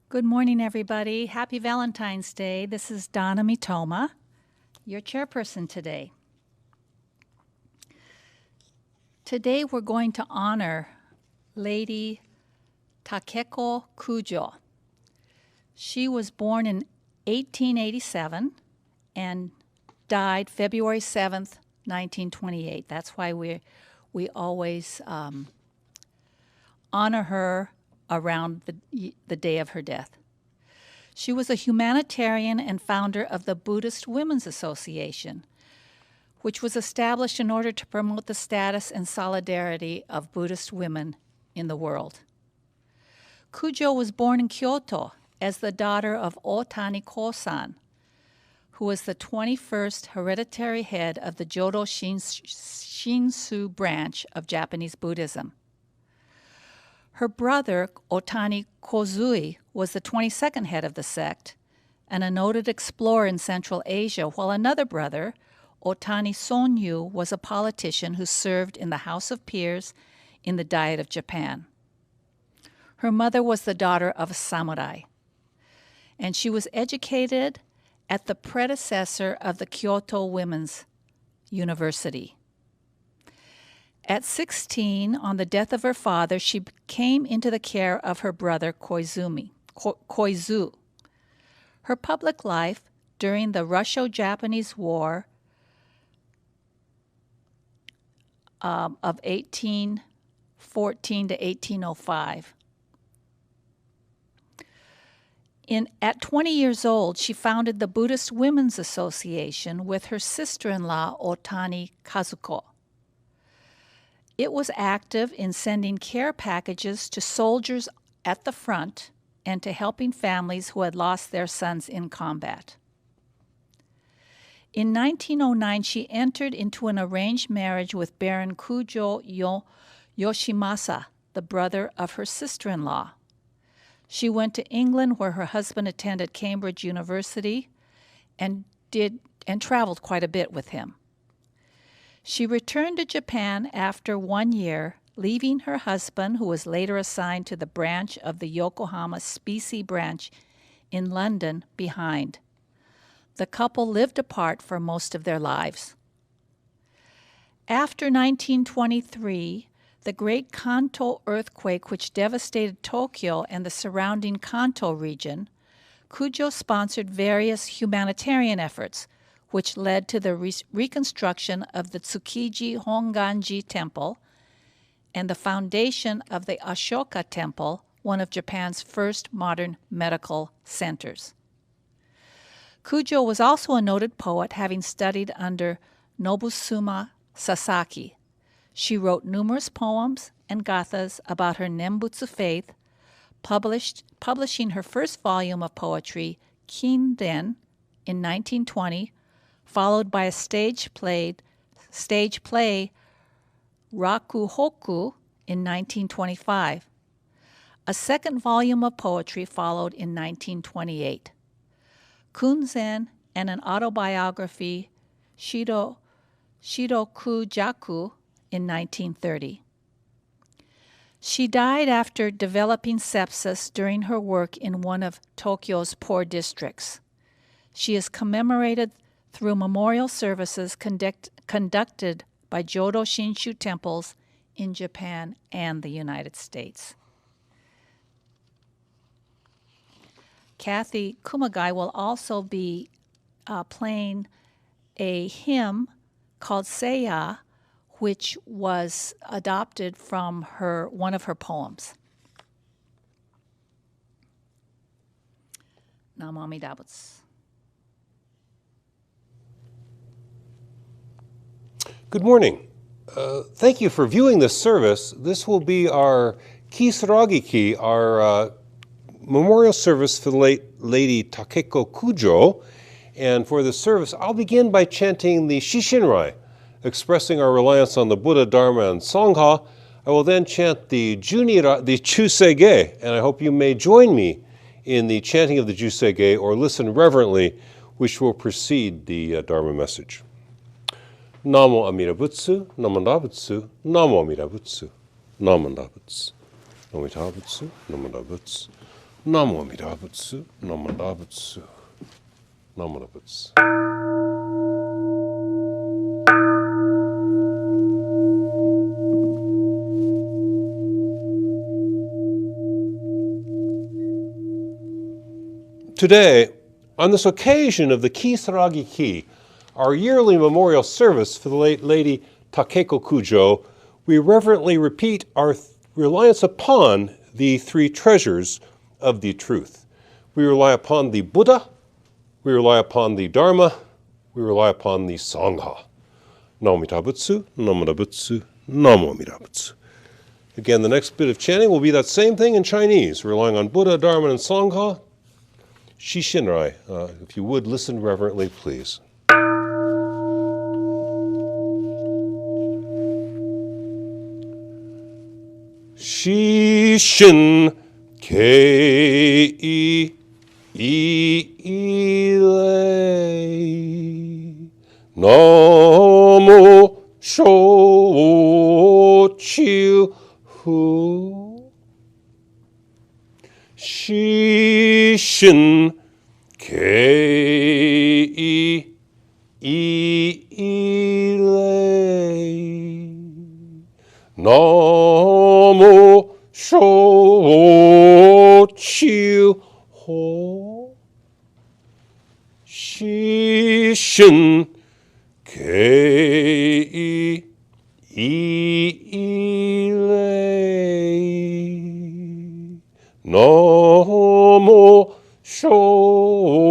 Good morning, everybody. Happy Valentine's Day. This is Dona Mitoma, your chairperson today. Today we're going to honor Lady Takeko Kujo. She was born in 1887 and died February 7th, 1928. That's why we always honor her around the day of her death. She was a humanitarian and founder of the Buddhist Women's Association, which was established in order to promote the status and solidarity of Buddhist women in the world. Kujo was born in Kyoto as the daughter of Otani Kosan, who was the 21st hereditary head of the Jodo Shinshu branch of Japanese Buddhism. Her brother, Otani Kozui, was the 22nd head of the sect and a noted explorer in Central Asia, while another brother, Otani Sonyu, was a politician who served in the House of Peers in the Diet of Japan. Her mother was the daughter of a samurai, and she was educated at the predecessor of the Kyoto Women's University. At 16, on the death of her father, she came into the care of her brother Koizu. Her public life during the Russo-Japanese War of 1814 to 1805. At 20 years old, she founded the Buddhist Women's Association with her sister-in-law, Otani Kazuko. It was active in sending care packages to soldiers at the front and to helping families who had lost their sons in combat. In 1909, she entered into an arranged marriage with Baron Kujo Yoshimasa, the brother of her sister-in-law. She went to England, where her husband attended Cambridge University and traveled quite a bit with him. She returned to Japan after 1 year, leaving her husband, who was later assigned to the branch of the Yokohama Specie branch in London, behind. The couple lived apart for most of their lives. After 1923, the Great Kanto earthquake, which devastated Tokyo and the surrounding Kanto region, Kujo sponsored various humanitarian efforts, which led to the reconstruction of the Tsukiji Honganji Temple and the foundation of the Asoka Temple, one of Japan's first modern medical centers. Kujo was also a noted poet, having studied under Nobusuma Sasaki. She wrote numerous poems and gathas about her Nembutsu faith, publishing her first volume of poetry, Kinden, in 1920, followed by a stage play, Rakuhoku, in 1925. A second volume of poetry followed in 1928. Kunzen and an autobiography, Shidoku Jaku, in 1930. She died after developing sepsis during her work in one of Tokyo's poor districts. She is commemorated through memorial services conducted by Jodo Shinshu temples in Japan and the United States. Kathy Kumagai will also be playing a hymn called Seiya, which was adopted from one of her poems. Namo Amida Butsu. Good morning. Thank you for viewing this service. This will be our Kisaragi, our memorial service for the late Lady Takeko Kujo. And for this service, I'll begin by chanting the Shishinrai, expressing our reliance on the Buddha, Dharma, and Sangha. I will then chant the Juseige, and I hope you may join me in the chanting of the Juseige or listen reverently, which will precede the Dharma message. Namo Amida Butsu, Namanda Butsu, Namo Amida Butsu, Namanda Butsu, Namita Butsu, Namanda Butsu, Namo Amida Butsu, Namo Da Butsu, Namo Da Butsu. Today, on this occasion of the Kisaragi Ki, our yearly memorial service for the late Lady Takeko Kujo, we reverently repeat our reliance upon the three treasures of the truth. We rely upon the Buddha, we rely upon the Dharma, we rely upon the Sangha. Namo Amida Butsu, Namo Da Butsu, Namo Amida Butsu. Again, the next bit of chanting will be that same thing in Chinese, relying on Buddha, Dharma, and Sangha. Shishinrai, if you would listen reverently, please. Shishin kei ilei namo shochiu hu Shishin kei ilei namo shochiu ho Shishin kei ilei namo shochiu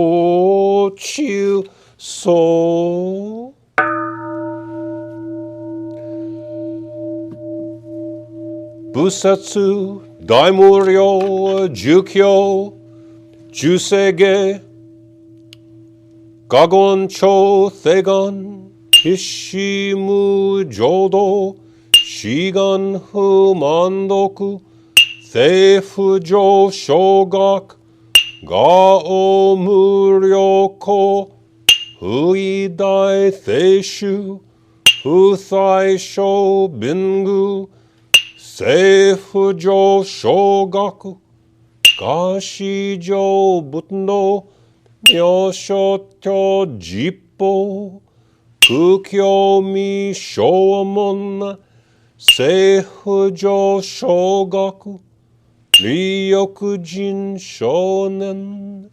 so Busatsu, Daimuryo, Jukyo, Juseige, Gagon Cho Thegon, Hishimu Jodo, Shigan Hu Mandoku, Theifujo Shogak, Gao Muryoko, Huidai Theishu, Huthai Sho Bingu, Seifujo Shogaku, Gashijo Butno, Myoshoto Jippo, Kukyo Mi Shomon, Seifujo Shogaku, Ryokujin Shonen,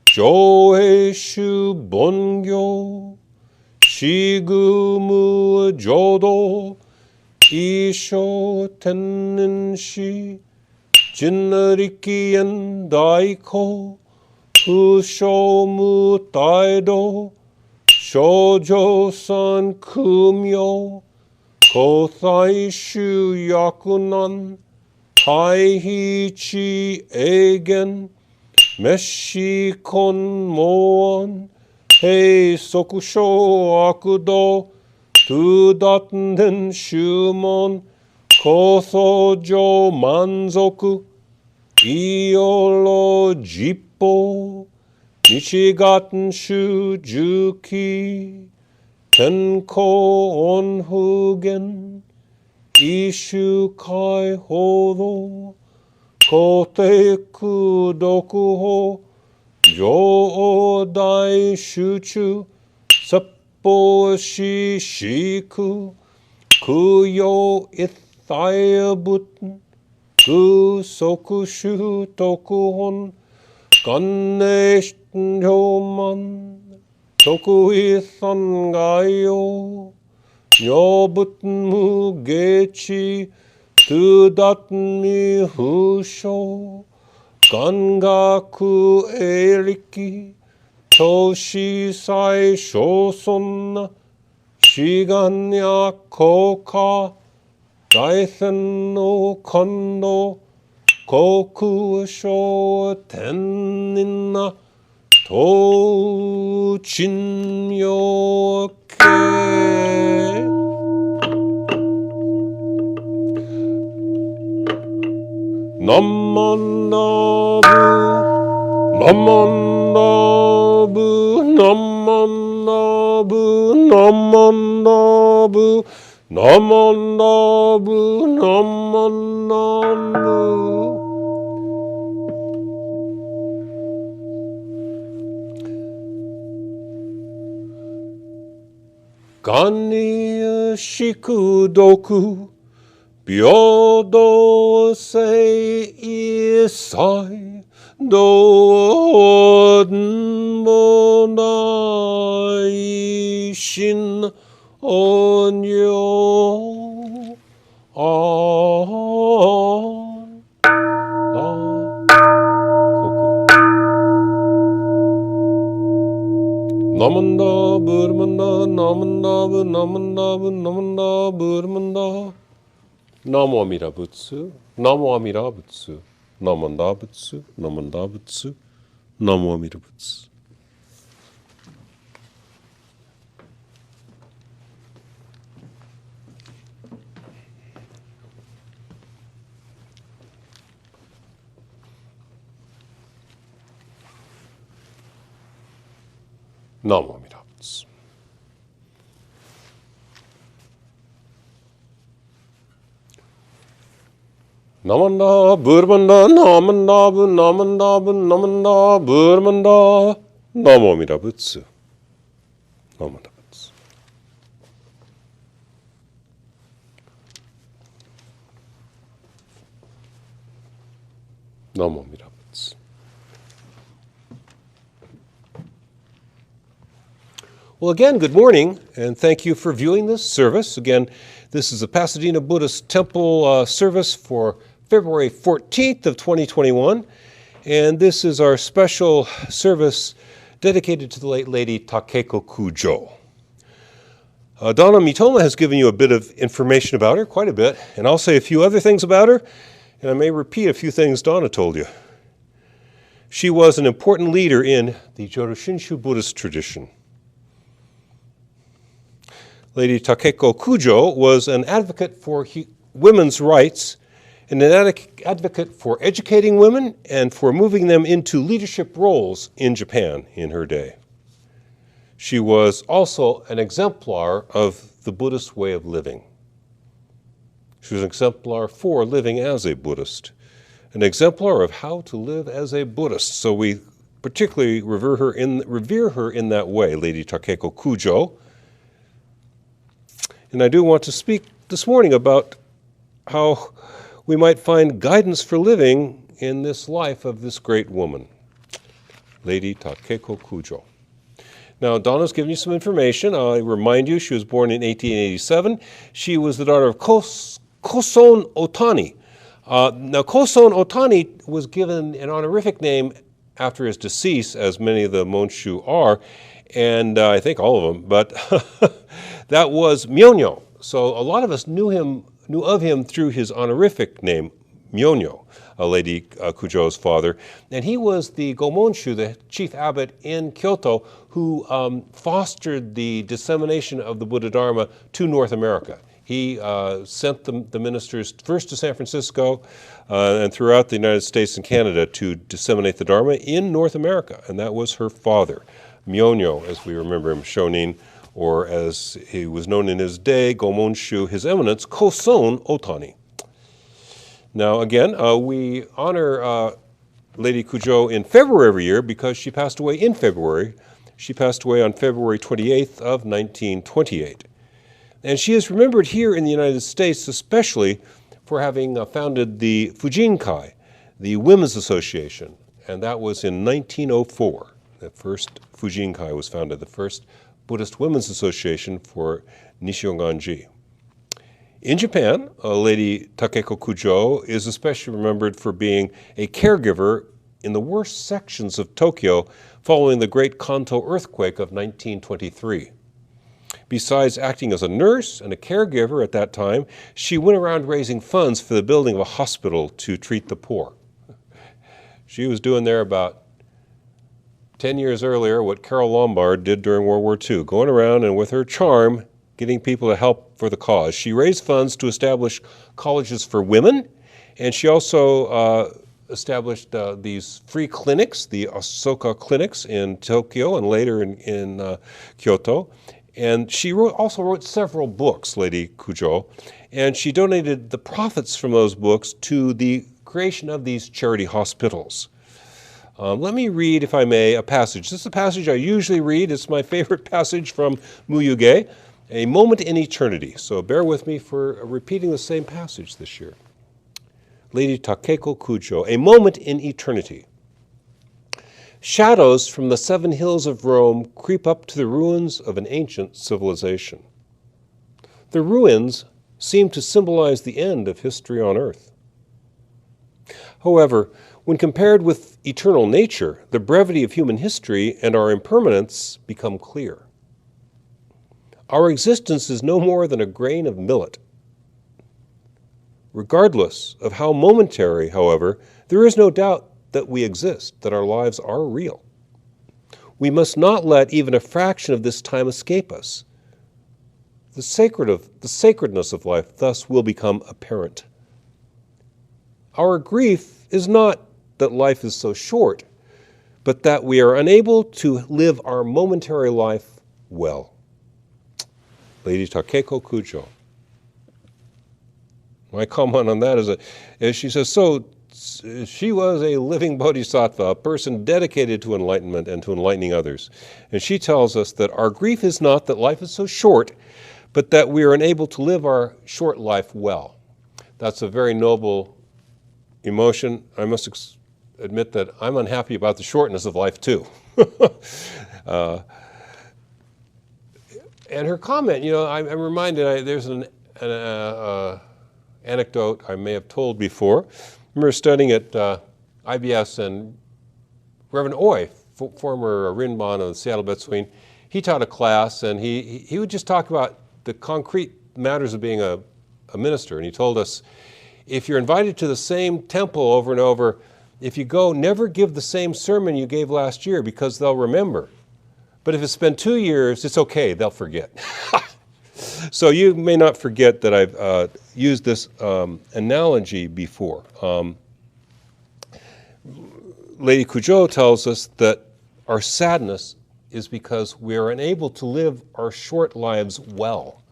Joeishu Bongyo, Shigumu Jodo, Isho Tenninshi, Jinrikien Daiko, Ushomu Taido, Shoujo San Kumyo, Kothai-shu Yakunan, Taihichi Eigen, Meshi Kon Moon, Hei Sokusho Akudo, Tudatten Shumon, Kosojo Manzoku, Iolo Jippo, Nichigatten Shujuki, Tenko Onhugen, Ishu Kai Hodo, Koteku Dokuho, Jodai Shuchu, Seppo Shishiku, Kuyo Ithayabuten, Kusokushu Tokuhon, Ganeshten Yoman, Tokuithan Gayo, Nyobuten Mugechi, Tudaten Mi Husho, Gangaku Eriki, Toshi Sai Shoson, Shiganya Koka, Daisen no Kondo, Koku Sho Tenina, To Chinyoke. Namandabu, Namandabu, Namandabu, Namandabu, Namandabu, Namandabu. Gani shikudoku, byodo sei isai, doden monai shin onyo on koku. Namanda burmanda, namanda namanda namanda burmanda. Namo Amida Butsu, Namo Amida Butsu, Namanda Butsu, Namanda Butsu, Namo Amida Butsu. Namo Amida Butsu. Namanda burmanda, namanda namanda namanda burmanda, Namo Amida Butsu, Namanda Butsu. Namo Amida Butsu. Well, again, good morning, and thank you for viewing this service. Again, this is the Pasadena Buddhist Temple service for February 14th of 2021, and this is our special service dedicated to the late lady Takeko Kujo. Dona Mitoma has given you a bit of information about her, quite a bit, and I'll say a few other things about her, and I may repeat a few things Dona told you. She was an important leader in the Jodo Shinshu Buddhist tradition. Lady Takeko Kujo was an advocate for women's rights and an advocate for educating women and for moving them into leadership roles in Japan in her day. She was also an exemplar of the Buddhist way of living. She was an exemplar for living as a Buddhist, an exemplar of how to live as a Buddhist. So we particularly revere her in that way, Lady Takeko Kujo. And I do want to speak this morning about how we might find guidance for living in this life of this great woman, Lady Takeko Kujo. Now, Dona's given you some information. I remind you, she was born in 1887. She was the daughter of Koson Otani. Now, Koson Otani was given an honorific name after his decease, as many of the Monshu are, and I think all of them, but that was Myonyo. So a lot of us knew of him through his honorific name, Myonyo, Lady Kujo's father. And he was the Gomonshu, the chief abbot in Kyoto, who fostered the dissemination of the Buddha Dharma to North America. He sent the ministers first to San Francisco and throughout the United States and Canada to disseminate the Dharma in North America. And that was her father, Myonyo, as we remember him, Shonin, or as he was known in his day, Gomonshu, His Eminence, Koson Otani. Now again, we honor Lady Kujo in February every year because she passed away in February. She passed away on February 28th of 1928. And she is remembered here in the United States especially for having founded the Fujinkai, the Women's Association, and that was in 1904. The first Fujinkai was founded, the first Buddhist Women's Association for Nishionganji. In Japan, Lady Takeko Kujo is especially remembered for being a caregiver in the worst sections of Tokyo following the Great Kanto earthquake of 1923. Besides acting as a nurse and a caregiver at that time, she went around raising funds for the building of a hospital to treat the poor. She was doing there about 10 years earlier what Carol Lombard did during World War II, going around and with her charm, getting people to help for the cause. She raised funds to establish colleges for women, and she also established these free clinics, the Asoka clinics in Tokyo and later in Kyoto. And she also wrote several books, Lady Kujo, and she donated the profits from those books to the creation of these charity hospitals. Let me read, if I may, a passage. This is a passage I usually read. It's my favorite passage from Muyuge, A moment in eternity. So bear with me for repeating the same passage this year. Lady Takeko Kujo, a moment in eternity. Shadows from the 7 hills of Rome creep up to the ruins of an ancient civilization. The ruins seem to symbolize the end of history on Earth. However, when compared with eternal nature, the brevity of human history and our impermanence become clear. Our existence is no more than a grain of millet. Regardless of how momentary, however, there is no doubt that we exist, that our lives are real. We must not let even a fraction of this time escape us. The sacredness of life thus will become apparent. Our grief is not that life is so short, but that we are unable to live our momentary life well. Lady Takeko Kujo. My comment on that is she says, so she was a living bodhisattva, a person dedicated to enlightenment and to enlightening others. And she tells us that our grief is not that life is so short, but that we are unable to live our short life well. That's a very noble emotion. I must admit that I'm unhappy about the shortness of life too. And her comment, I'm reminded, there's an anecdote I may have told before. I remember studying at IBS, and Reverend Oy, former Rinban of the Seattle Betsuin, he taught a class, and he would just talk about the concrete matters of being a minister. And he told us, if you're invited to the same temple over and over, if you go, never give the same sermon you gave last year, because they'll remember. But if it's been 2 years, it's okay, they'll forget. So you may not forget that I've used this analogy before. Lady Kujo tells us that our sadness is because we are unable to live our short lives well.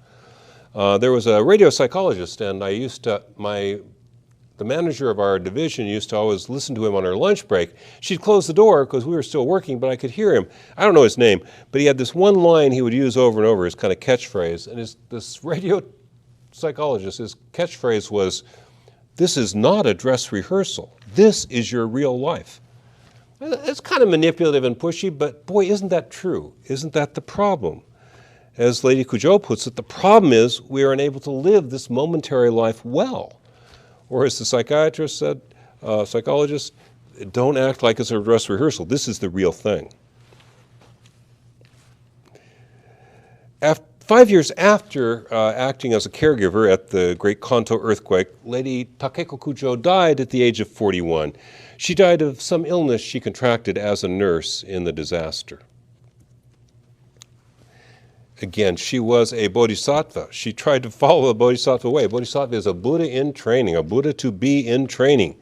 There was a radio psychologist, and the manager of our division used to always listen to him on her lunch break. She'd close the door because we were still working, but I could hear him. I don't know his name, but he had this one line he would use over and over, his kind of catchphrase. And this radio psychologist, his catchphrase was, "This is not a dress rehearsal. This is your real life." It's kind of manipulative and pushy, but boy, isn't that true? Isn't that the problem? As Lady Kujo puts it, the problem is we are unable to live this momentary life well. Or as the psychiatrist said, psychologist, don't act like it's a dress rehearsal. This is the real thing. 5 years after acting as a caregiver at the Great Kanto earthquake, Lady Takeko Kujo died at the age of 41. She died of some illness she contracted as a nurse in the disaster. Again, she was a bodhisattva. She tried to follow the bodhisattva way. Bodhisattva is a Buddha in training, a Buddha to be in training.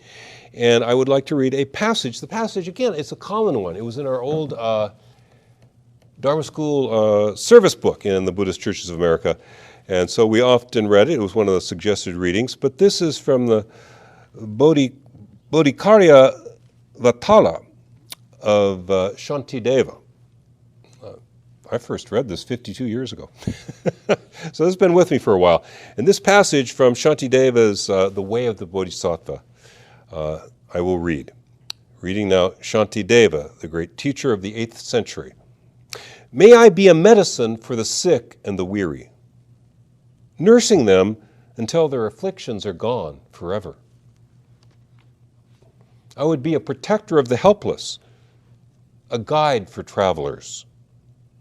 And I would like to read a passage. The passage, again, it's a common one. It was in our old Dharma school service book in the Buddhist Churches of America. And so we often read it. It was one of the suggested readings. But this is from the Bodhicarya Vatala of Shantideva. I first read this 52 years ago. So it's been with me for a while. And this passage from Shantideva's The Way of the Bodhisattva, I will read. Reading now Shantideva, the great teacher of the 8th century. May I be a medicine for the sick and the weary, nursing them until their afflictions are gone forever. I would be a protector of the helpless, a guide for travelers,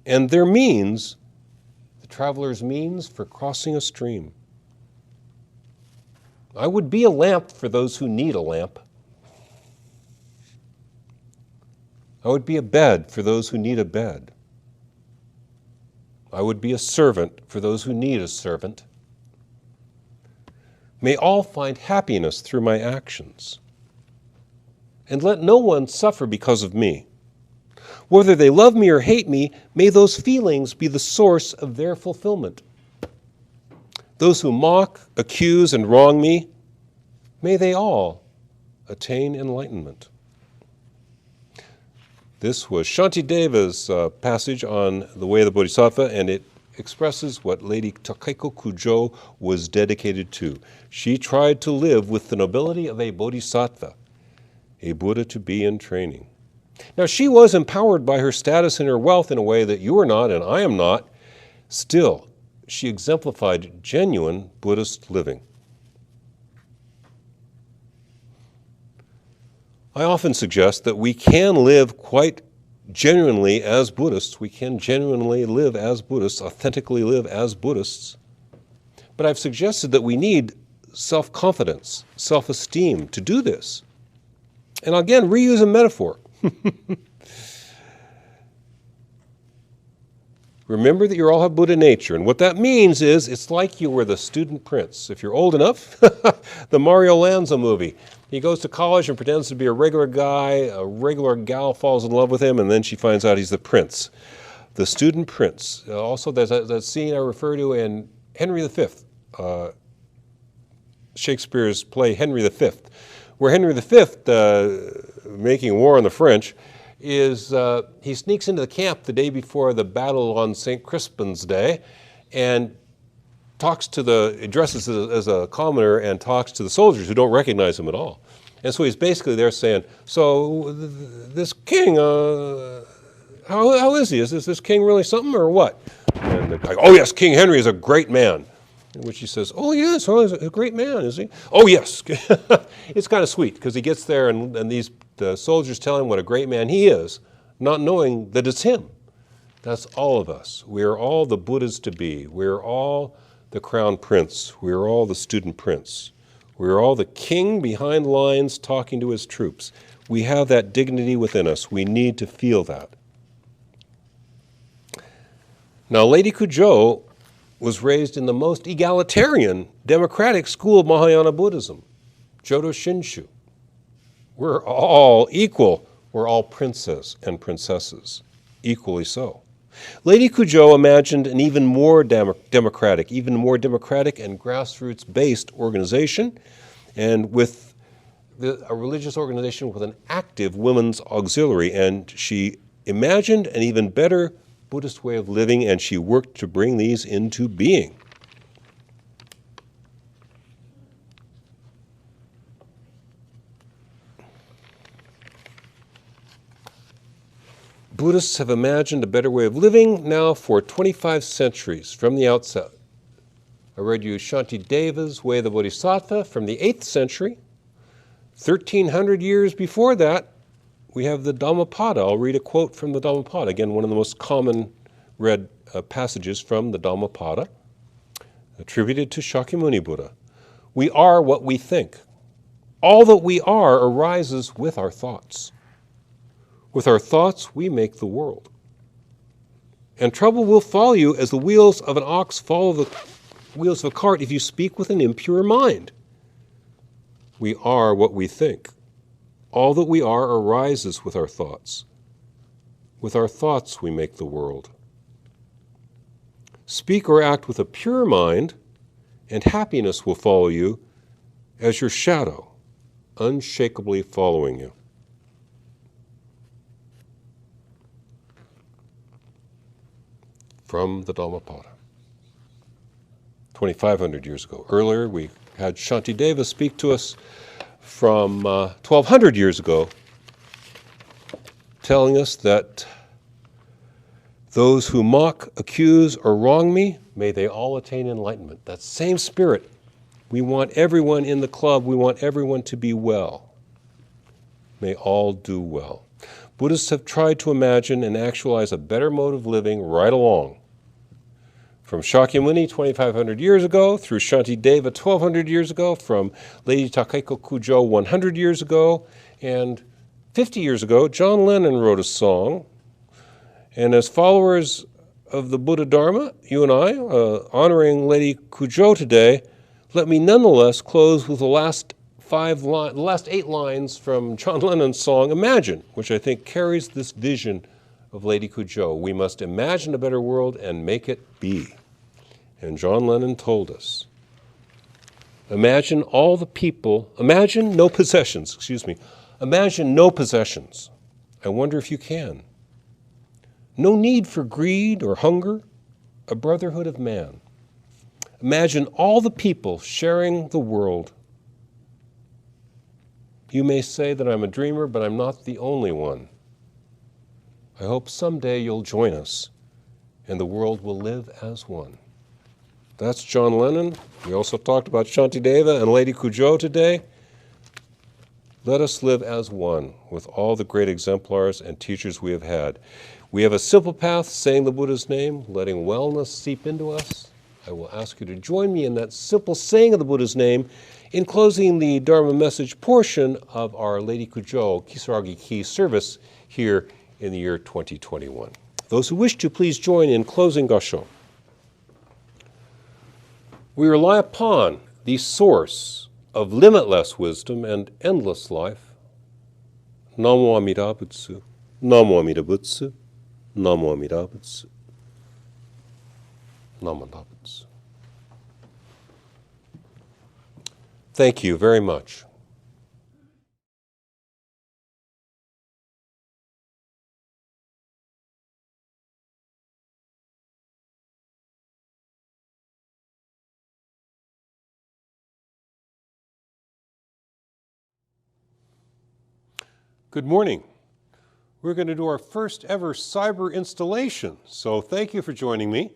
and their means, the traveler's means for crossing a stream. I would be a lamp for those who need a lamp. I would be a bed for those who need a bed. I would be a servant for those who need a servant. May all find happiness through my actions. And let no one suffer because of me. Whether they love me or hate me, may those feelings be the source of their fulfillment. Those who mock, accuse, and wrong me, may they all attain enlightenment. This was Shantideva's passage on the way of the Bodhisattva, and it expresses what Lady Takeko Kujo was dedicated to. She tried to live with the nobility of a bodhisattva, a Buddha to be in training. Now, she was empowered by her status and her wealth in a way that you are not and I am not. Still, she exemplified genuine Buddhist living. I often suggest that we can live quite genuinely as Buddhists. We can genuinely live as Buddhists, authentically live as Buddhists. But I've suggested that we need self-confidence, self-esteem to do this. And again, reuse a metaphor. Remember that you all have Buddha nature, and what that means is it's like you were the student prince. If you're old enough, the Mario Lanza movie. He goes to college and pretends to be a regular guy, a regular gal falls in love with him, and then she finds out he's the prince. The student prince. Also, there's that scene I refer to in Henry V, Shakespeare's play Henry V, where Henry V, making war on the French, is he sneaks into the camp the day before the battle on St. Crispin's Day and dresses as a commoner and talks to the soldiers who don't recognize him at all. And so he's basically there saying, so this king, how is he? Is this king really something or what? And the guy, oh yes, King Henry is a great man. In which he says, oh yes, he's a great man, is he? Oh yes. It's kind of sweet because he gets there and the soldiers tell him what a great man he is, not knowing that it's him. That's all of us. We are all the Buddhas to be. We are all the crown prince. We are all the student prince. We are all the king behind lines talking to his troops. We have that dignity within us. We need to feel that. Now, Lady Kujo was raised in the most egalitarian, democratic school of Mahayana Buddhism, Jodo Shinshu. We're all equal. We're all princes and princesses, equally so. Lady Kujo imagined an even more democratic and grassroots-based organization, and with a religious organization with an active women's auxiliary, and she imagined an even better Buddhist way of living, and she worked to bring these into being. Buddhists have imagined a better way of living now for 25 centuries from the outset. I read you Shantideva's Way of the Bodhisattva from the 8th century. 1,300 years before that, we have the Dhammapada. I'll read a quote from the Dhammapada. Again, one of the most common read passages from the Dhammapada, attributed to Shakyamuni Buddha. We are what we think. All that we are arises with our thoughts. With our thoughts, we make the world. And trouble will follow you as the wheels of an ox follow the wheels of a cart if you speak with an impure mind. We are what we think. All that we are arises with our thoughts. With our thoughts, we make the world. Speak or act with a pure mind, and happiness will follow you as your shadow, unshakably following you. From the Dhammapada, 2,500 years ago. Earlier, we had Shantideva speak to us from 1,200 years ago, telling us that those who mock, accuse, or wrong me, may they all attain enlightenment. That same spirit. We want everyone in the club. We want everyone to be well. May all do well. Buddhists have tried to imagine and actualize a better mode of living right along. From Shakyamuni 2,500 years ago, through Shantideva 1,200 years ago, from Lady Takeko Kujo 100 years ago, and 50 years ago, John Lennon wrote a song. And as followers of the Buddha Dharma, you and I, honoring Lady Kujo today, let me nonetheless close with the last 8 lines from John Lennon's song, Imagine, which I think carries this vision of Lady Kujo. We must imagine a better world and make it be. And John Lennon told us, imagine no possessions, Imagine no possessions. I wonder if you can. No need for greed or hunger, a brotherhood of man. Imagine all the people sharing the world. You may say that I'm a dreamer, but I'm not the only one. I hope someday you'll join us and the world will live as one. That's John Lennon. We also talked about Shantideva and Lady Kujo today. Let us live as one with all the great exemplars and teachers we have had. We have a simple path, saying the Buddha's name, letting wellness seep into us. I will ask you to join me in that simple saying of the Buddha's name in closing the Dharma message portion of our Lady Kujo Kisaragi Ki service here in the year 2021. Those who wish to, please join in closing Gassho. We rely upon the source of limitless wisdom and endless life. Namo Amida Butsu, Namo Amida Butsu, Namo Amida Butsu, Namo Amida Butsu. Thank you very much. Good morning. We're going to do our first ever cyber installation, so thank you for joining me.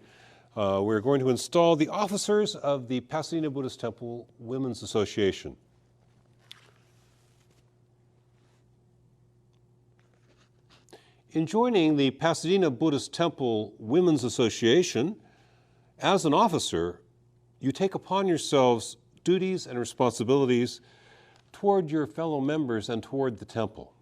We're going to install the officers of the Pasadena Buddhist Temple Women's Association. In joining the Pasadena Buddhist Temple Women's Association, as an officer, you take upon yourselves duties and responsibilities toward your fellow members and toward the temple.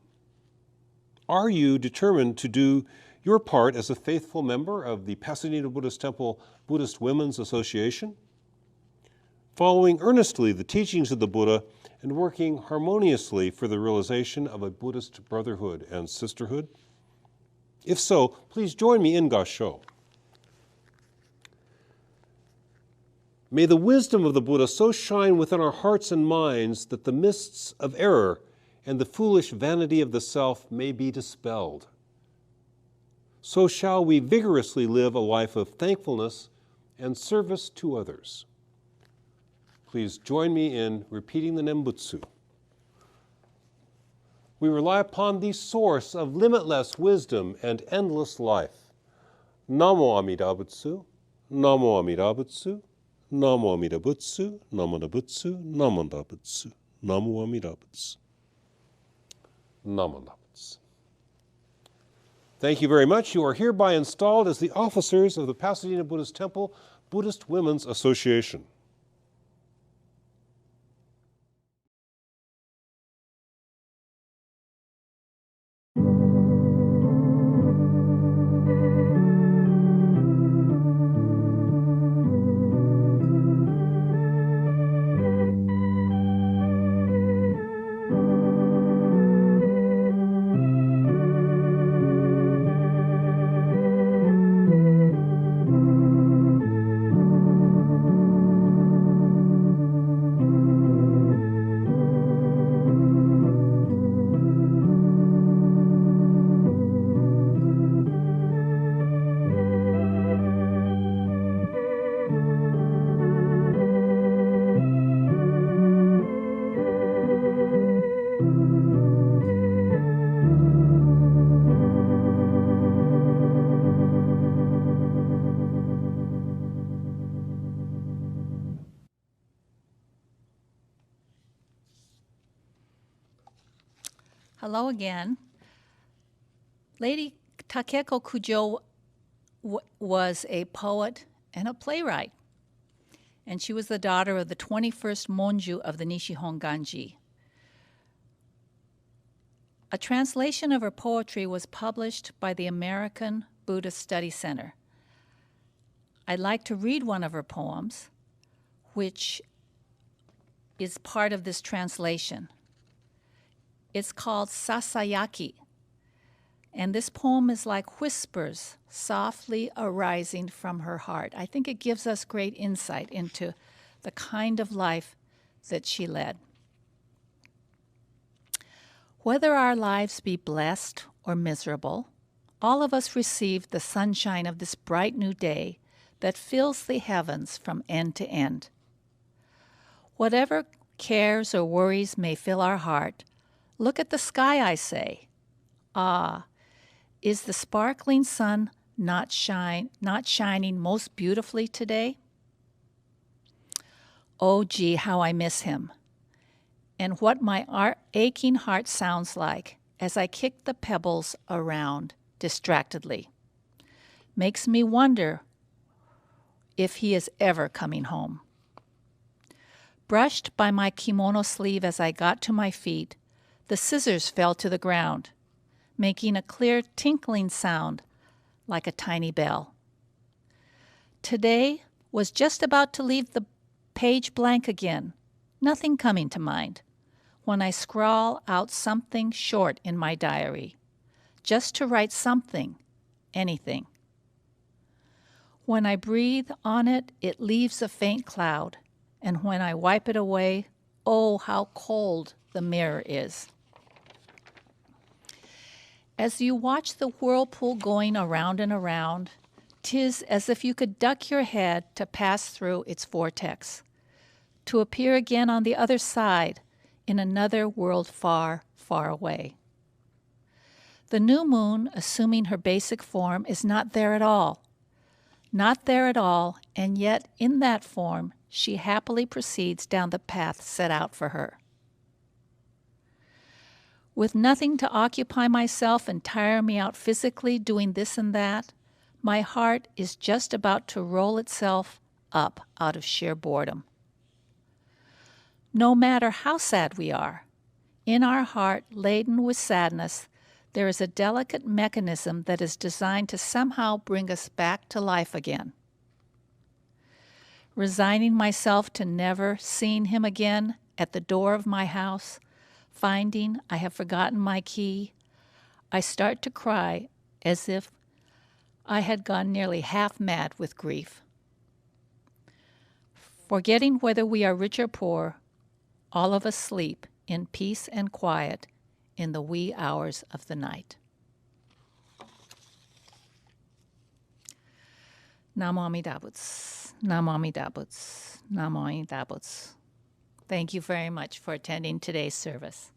Are you determined to do your part as a faithful member of the Pasadena Buddhist Temple Buddhist Women's Association, following earnestly the teachings of the Buddha and working harmoniously for the realization of a Buddhist brotherhood and sisterhood? If so, please join me in Gassho. May the wisdom of the Buddha so shine within our hearts and minds that the mists of error and the foolish vanity of the self may be dispelled. So shall we vigorously live a life of thankfulness and service to others. Please join me in repeating the Nembutsu. We rely upon the source of limitless wisdom and endless life. Namo Amida Butsu, Namo Amida Butsu, Namo Amida Butsu, Namo Amida Butsu, Namo Amida Butsu, Namo Amida Butsu. Namo Amida Butsu. Thank you very much. You are hereby installed as the officers of the Pasadena Buddhist Temple Buddhist Women's Association. Hello again. Lady Takeko Kujo was a poet and a playwright, and she was the daughter of the 21st Monju of the Nishihon Ganji. A translation of her poetry was published by the American Buddhist Study Center. I'd like to read one of her poems, which is part of this translation. It's called Sasayaki, and this poem is like whispers softly arising from her heart. I think it gives us great insight into the kind of life that she led. Whether our lives be blessed or miserable, all of us receive the sunshine of this bright new day that fills the heavens from end to end. Whatever cares or worries may fill our heart, look at the sky, I say. Ah, is the sparkling sun not shining most beautifully today? Oh, gee, how I miss him, and what my aching heart sounds like as I kick the pebbles around distractedly. Makes me wonder if he is ever coming home. Brushed by my kimono sleeve as I got to my feet, the scissors fell to the ground, making a clear tinkling sound like a tiny bell. Today was just about to leave the page blank again, nothing coming to mind, when I scrawl out something short in my diary, just to write something, anything. When I breathe on it, it leaves a faint cloud, and when I wipe it away, oh, how cold the mirror is. As you watch the whirlpool going around and around, 'tis as if you could duck your head to pass through its vortex, to appear again on the other side in another world far, far away. The new moon, assuming her basic form, is not there at all. Not there at all, and yet in that form she happily proceeds down the path set out for her. With nothing to occupy myself and tire me out physically doing this and that, my heart is just about to roll itself up out of sheer boredom. No matter how sad we are, in our heart laden with sadness, there is a delicate mechanism that is designed to somehow bring us back to life again. Resigning myself to never seeing him again at the door of my house, finding I have forgotten my key, I start to cry as if I had gone nearly half mad with grief. Forgetting whether we are rich or poor, all of us sleep in peace and quiet in the wee hours of the night. Namo Amida Butsu, Namo Amida Butsu, Namo Amida Butsu. Thank you very much for attending today's service.